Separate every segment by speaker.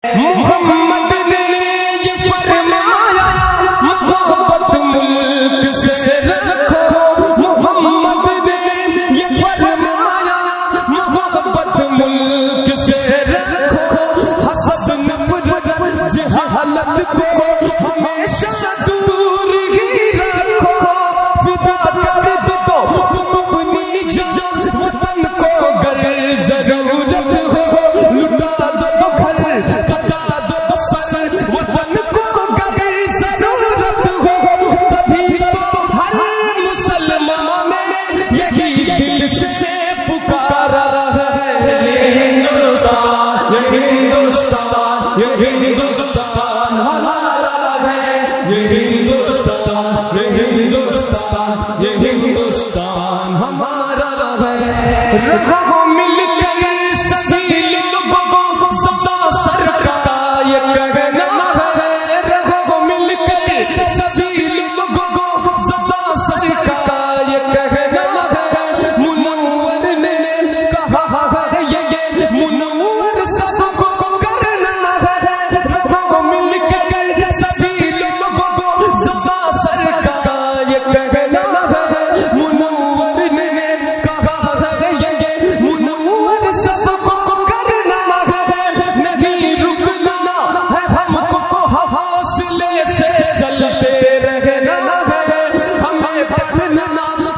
Speaker 1: محمد نے یہ فرمایا محبت ملک سے رکھو، محمد نے یہ فرمایا محبت ملک سے رکھو، حسد نفرت جہالت کو ہمیشہ دور ہی رکھو، فدا کر دو تم اپنی جان وطن کو گر ضرورت ہو، لٹا دو گھر کٹا دو سر وطن کو گر ضرورت ہو، تبھی تو ہر مسلمان یہی دل سے پکارا ہے، یہ ہندوستان یہ ہندوستان یہ ہندوستان ہمارا ہے، یہ ہندوستان یہ ہندوستان یہ ہندوستان ہمارا ہے، رہو مل کر سبھی لوگوں کو سزا سر کا یہ کہنا ہے، رہو مل کر سبھی لوگوں کو سزا سر کا یہ کہنا ہے، منور نے کہا ہے یہ منور سب کو کرنا ہے، رہو مل کر سبھی لوگوں کو سزا سر کا یہ کہنا ہے، منور نے کہا ہے یہ منور سب کو کرنا ہے، نہیں رکنا ہے ہم کو حوصلے سے چلتے رہنا ہے، ہمیں بڑھنا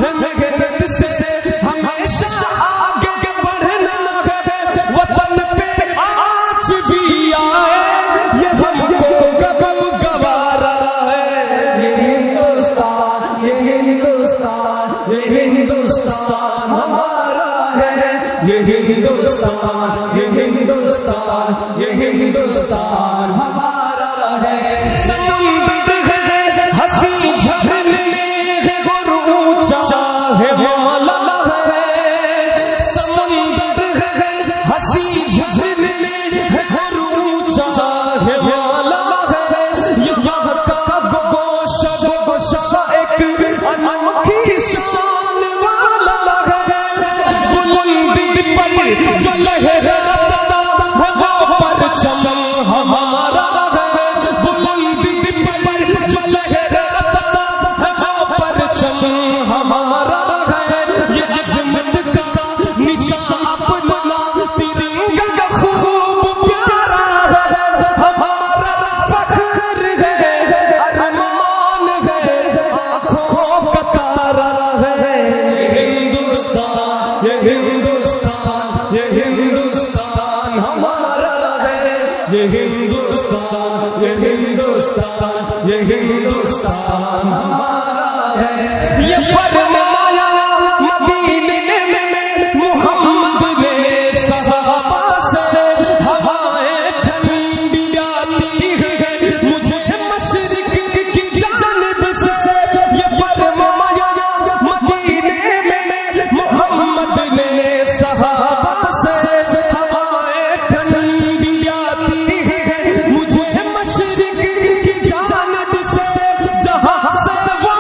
Speaker 1: ہے محنت سے ہمیشہ آگے بڑھنا ہے، وطن پہ آج بھی آئے یہ ہم کو کب گوارا ہے، یہ ہندوستان یہ ہندوستان یہ ہندوستان ہمارا ہے، یہ ہندوستان یہ ہندوستان یہ ہندوستان ہمارا ہے، سمندر ہے ہنسی جھرنے ہے اور اونچا ہے مولا ہے، سمندر ہے ہنسی جھرنے ہے اور اونچا ہے مولا ہے، یہاں کا گوشہ ایک انوکھی شان والا ہے، بلندی پر جو لہراتا ہے وہ پرچم ہمارا ہے، بلندی پر جو لہراتا ہے وہ پرچم ہمارا ہے، یہ عظمت کا نشان اپنا ترنگا خوب پیارا ہے، ہمارا فخر ہے ارمان ہے آنکھوں کا تارا ہے، یہ ہندوستان یہ ہندوستان یہ ہندوستان ہمارا ہے، یہ ہندوستان یہ ہندوستان یہ ہندوستان ہمارا ہے، یہ فرمایا مدینے میں محمد نے صحابہ سے، ہوائیں ٹھنڈی آتی ہے مجھے مشرق کی جانب سے، یہ فرمایا مدینے میں محمد نے صحابہ سے، ہوائیں ٹھنڈی آتی ہے مجھے مشرق کی جانب سے، جہاں سے وہ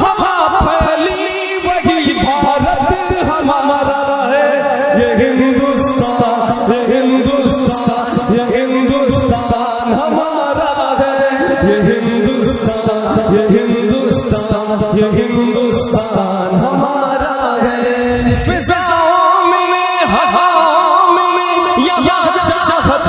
Speaker 1: ہوا پھیلی وہی بھارت ہمارا ہے، یہ ہندوستان یہ ہندوستان یہ ہندوستان ہمارا ہے، یہ ہندوستان یہ ہندوستان یہ ہندوستان ہمارا ہے، فضاؤں میں ہواؤں میں یہاں چاہت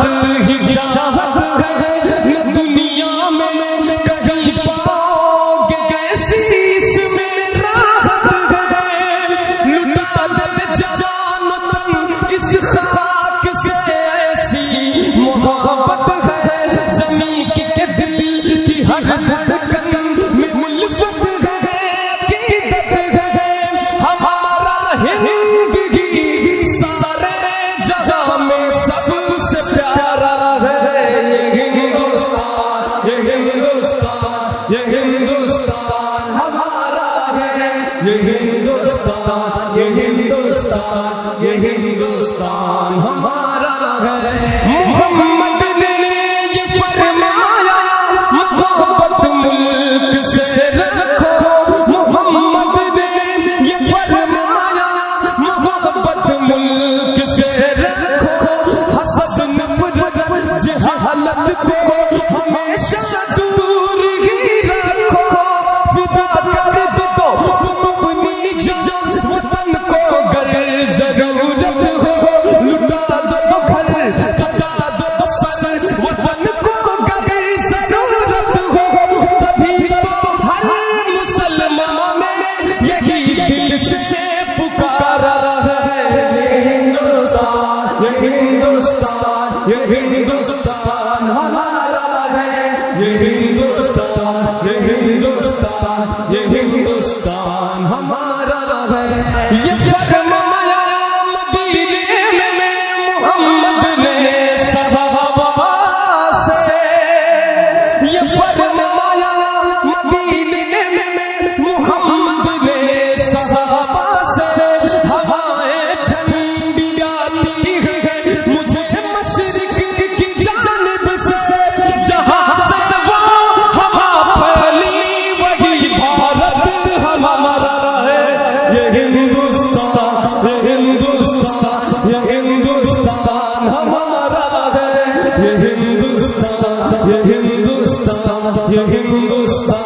Speaker 1: ہی چاہت ہے، نہ دنیا میں کہیں پاؤ گے ایسی اس میں راحت ہے، لٹا دے جان و تن اس خاک سے ایسی محبت ہے، زمین کے دل کی ہر دھڑکن میں الفت ہے، عقیدت ہے، ہمارا ہندوستان یہ ہندوستان ہمارا ہے، یہ ہندوستان، یہ ہندوستان، یہ ہندوستان ہمارا ہے۔ یہ فرمایا مدینے میں محمد نے صحابہ سے، یہ فرمایا مدینے میں محمد نے صحابہ سے، ہوائیں ٹھنڈی آتی ہیں مجھے مشرق کی جانب سے، جہاں سے وہ ہوا پھیلی وہی بھارت ہمارا ہے۔ یہ ہندوستان، یہ ہندوستان، یہ ہندوستان ہمارا ہے، یہ ہندوستان، یہ ہندوستان، یہ ہندوستان